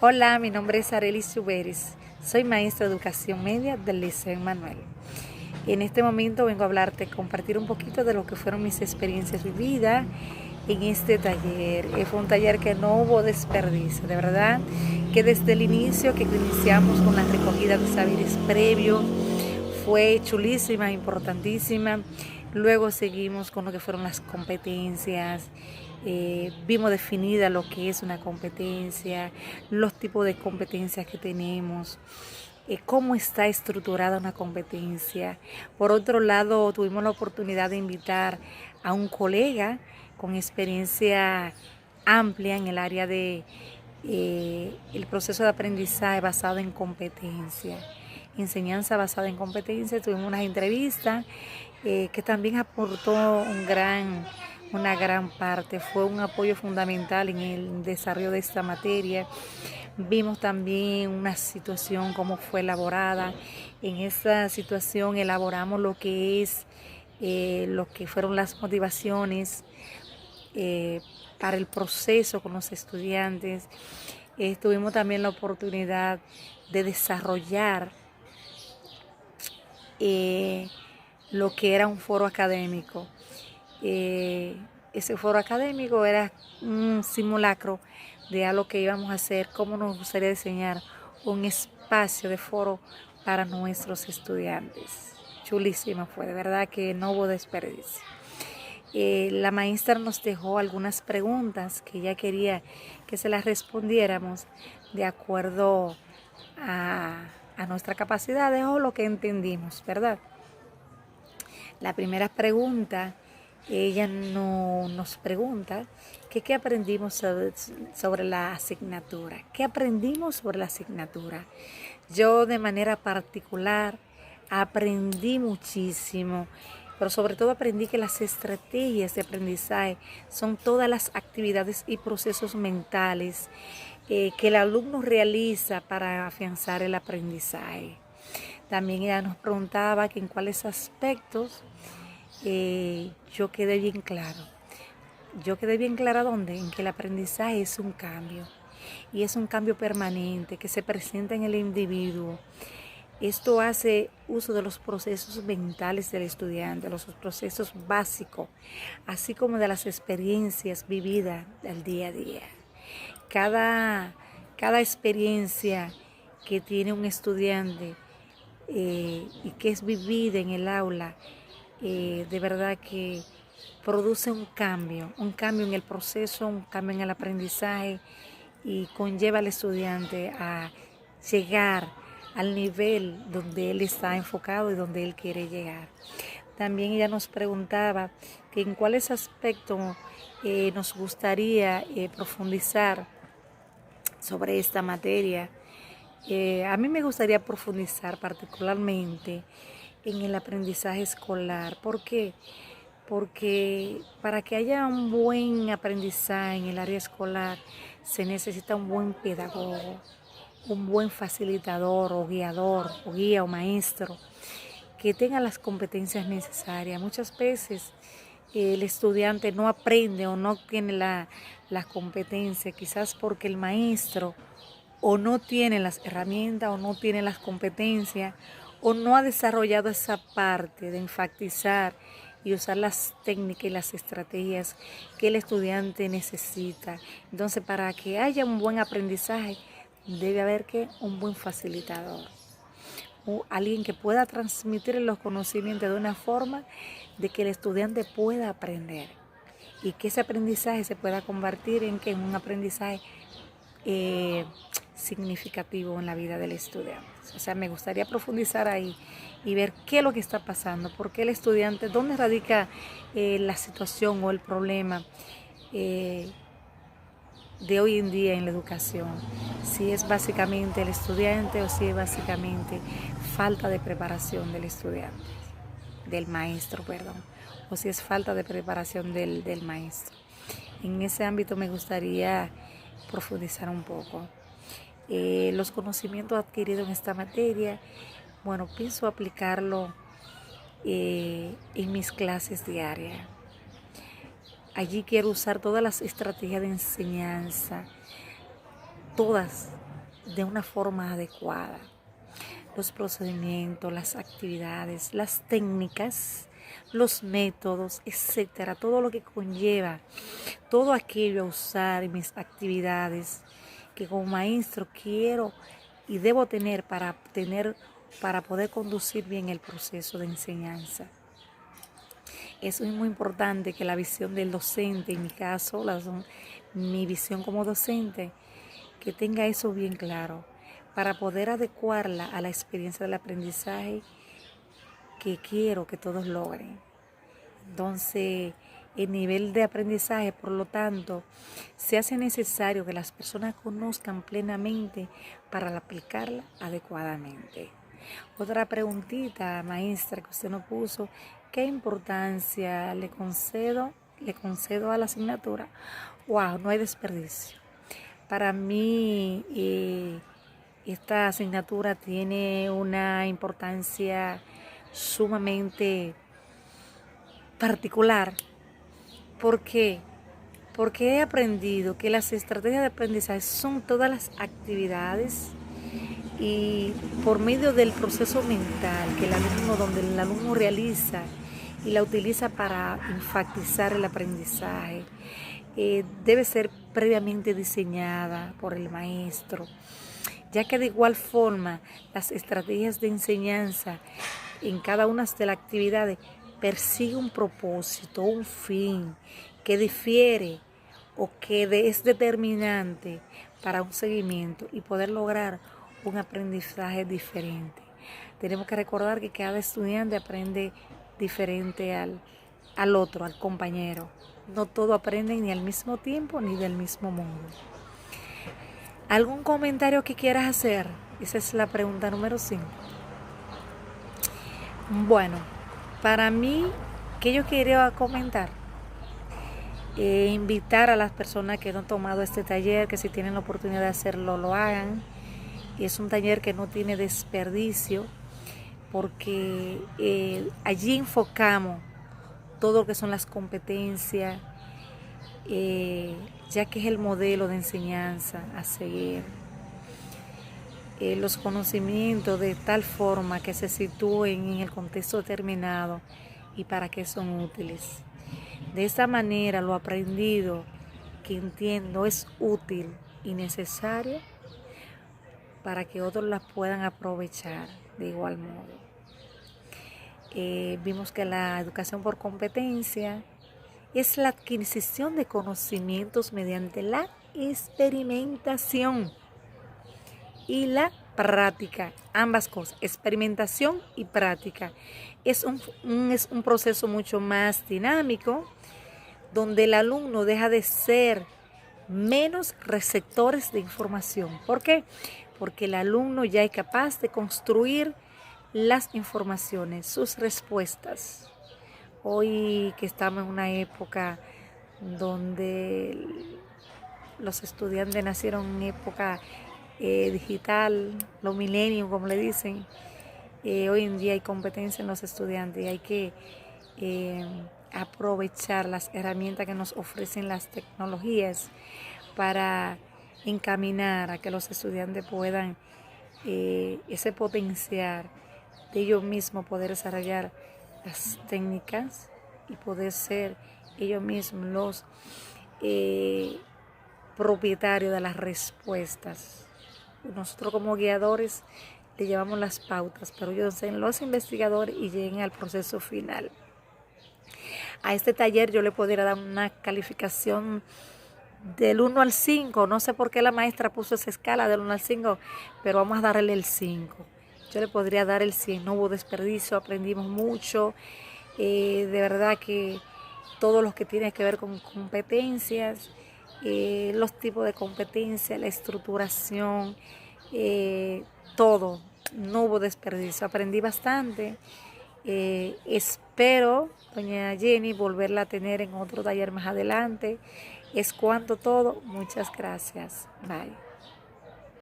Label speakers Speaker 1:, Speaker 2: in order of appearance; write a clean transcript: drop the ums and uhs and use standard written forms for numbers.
Speaker 1: Hola, mi nombre es Arelis Suberis. Soy maestra de educación media del Liceo Manuel. En este momento vengo a hablarte, compartir un poquito de lo que fueron mis experiencias vividas en este taller. Fue un taller que no hubo desperdicio, de verdad, que desde el inicio que iniciamos con la recogida de saberes previos, fue chulísima, importantísima. Luego seguimos con lo que fueron las competencias. Vimos definida lo que es una competencia, los tipos de competencias que tenemos, cómo está estructurada una competencia. Por otro lado, tuvimos la oportunidad de invitar a un colega con experiencia amplia en el área de el proceso de aprendizaje basado en competencia, enseñanza basada en competencia. Tuvimos unas entrevistas que también aportó una gran parte, fue un apoyo fundamental en el desarrollo de esta materia. Vimos también una situación, cómo fue elaborada. En esa situación elaboramos lo que fueron las motivaciones para el proceso con los estudiantes. Tuvimos también la oportunidad de desarrollar lo que era un foro académico. Ese foro académico era un simulacro de algo que íbamos a hacer, cómo nos gustaría diseñar un espacio de foro para nuestros estudiantes. Chulísima fue, de verdad que no hubo desperdicio. La maestra nos dejó algunas preguntas que ella quería que se las respondiéramos de acuerdo a nuestra capacidad o lo que entendimos, ¿verdad? La primera pregunta, ella nos pregunta que qué aprendimos sobre la asignatura. ¿Qué aprendimos sobre la asignatura? Yo de manera particular aprendí muchísimo, pero sobre todo aprendí que las estrategias de aprendizaje son todas las actividades y procesos mentales que el alumno realiza para afianzar el aprendizaje. También ella nos preguntaba que en cuáles aspectos yo quedé bien claro. Yo quedé bien clara dónde, en que el aprendizaje es un cambio y es un cambio permanente que se presenta en el individuo. Esto hace uso de los procesos mentales del estudiante, los procesos básicos, así como de las experiencias vividas del día a día. Cada experiencia que tiene un estudiante y que es vivida en el aula, de verdad que produce un cambio en el proceso, un cambio en el aprendizaje y conlleva al estudiante a llegar al nivel donde él está enfocado y donde él quiere llegar. También ella nos preguntaba que en cuáles aspectos nos gustaría profundizar sobre esta materia. A mí me gustaría profundizar particularmente en el aprendizaje escolar. ¿Por qué? Porque para que haya un buen aprendizaje en el área escolar se necesita un buen pedagogo, un buen facilitador o guiador o guía o maestro que tenga las competencias necesarias. Muchas veces el estudiante no aprende o no tiene la competencia, quizás porque el maestro o no tiene las herramientas o no tiene las competencias o no ha desarrollado esa parte de enfatizar y usar las técnicas y las estrategias que el estudiante necesita. Entonces, para que haya un buen aprendizaje, debe haber un buen facilitador, o alguien que pueda transmitir los conocimientos de una forma de que el estudiante pueda aprender y que ese aprendizaje se pueda convertir en un aprendizaje significativo en la vida del estudiante. O sea, me gustaría profundizar ahí y ver qué es lo que está pasando, por qué el estudiante, dónde radica la situación o el problema de hoy en día en la educación. Si es básicamente el estudiante o si es básicamente falta de preparación del estudiante, del maestro, perdón, o si es falta de preparación del maestro. En ese ámbito me gustaría profundizar un poco. Los conocimientos adquiridos en esta materia, bueno, pienso aplicarlo en mis clases diarias. Allí quiero usar todas las estrategias de enseñanza, todas, de una forma adecuada. Los procedimientos, las actividades, las técnicas, los métodos, etcétera, todo lo que conlleva, todo aquello a usar en mis actividades que como maestro quiero y debo tener para poder conducir bien el proceso de enseñanza. Eso es muy importante, que la visión del docente, en mi caso, mi visión como docente, que tenga eso bien claro para poder adecuarla a la experiencia del aprendizaje que quiero que todos logren. Entonces, el nivel de aprendizaje, por lo tanto, se hace necesario que las personas conozcan plenamente para aplicarla adecuadamente. Otra preguntita, maestra, que usted nos puso: ¿qué importancia le concedo a la asignatura? Wow, no hay desperdicio. Para mí, esta asignatura tiene una importancia sumamente particular. ¿Por qué? Porque he aprendido que las estrategias de aprendizaje son todas las actividades y por medio del proceso mental donde el alumno realiza y la utiliza para enfatizar el aprendizaje, debe ser previamente diseñada por el maestro, ya que de igual forma las estrategias de enseñanza en cada una de las actividades persigue un propósito, un fin que difiere o que es determinante para un seguimiento y poder lograr un aprendizaje diferente. Tenemos que recordar que cada estudiante aprende diferente al otro, al compañero. No todos aprenden ni al mismo tiempo ni del mismo modo. ¿Algún comentario que quieras hacer? Esa es la pregunta número 5. Bueno, para mí, ¿qué yo quería comentar? Invitar a las personas que no han tomado este taller, que si tienen la oportunidad de hacerlo, lo hagan. Es un taller que no tiene desperdicio, porque allí enfocamos todo lo que son las competencias, ya que es el modelo de enseñanza a seguir. Los conocimientos de tal forma que se sitúen en el contexto determinado y para qué son útiles. De esta manera, lo aprendido que entiendo es útil y necesario para que otros las puedan aprovechar de igual modo. Vimos que la educación por competencia es la adquisición de conocimientos mediante la experimentación y la práctica, ambas cosas, experimentación y práctica. Es un proceso mucho más dinámico, donde el alumno deja de ser menos receptores de información. ¿Por qué? Porque el alumno ya es capaz de construir las informaciones, sus respuestas. Hoy que estamos en una época donde los estudiantes nacieron en época digital, los millennials, como le dicen, hoy en día hay competencia en los estudiantes y hay que aprovechar las herramientas que nos ofrecen las tecnologías para encaminar a que los estudiantes puedan ese potencial de ellos mismos, poder desarrollar las técnicas y poder ser ellos mismos los propietarios de las respuestas. Nosotros como guiadores le llevamos las pautas, pero ellos sean los investigadores y lleguen al proceso final. A este taller yo le podría dar una calificación del 1 al 5. No sé por qué la maestra puso esa escala del 1 al 5, pero vamos a darle el 5. Yo le podría dar el 100. No hubo desperdicio, aprendimos mucho. De verdad que todo lo que tiene que ver con competencias, los tipos de competencias, la estructuración, todo. No hubo desperdicio. Aprendí bastante. Espero, doña Jenny, volverla a tener en otro taller más adelante. Es cuanto todo. Muchas gracias. Bye.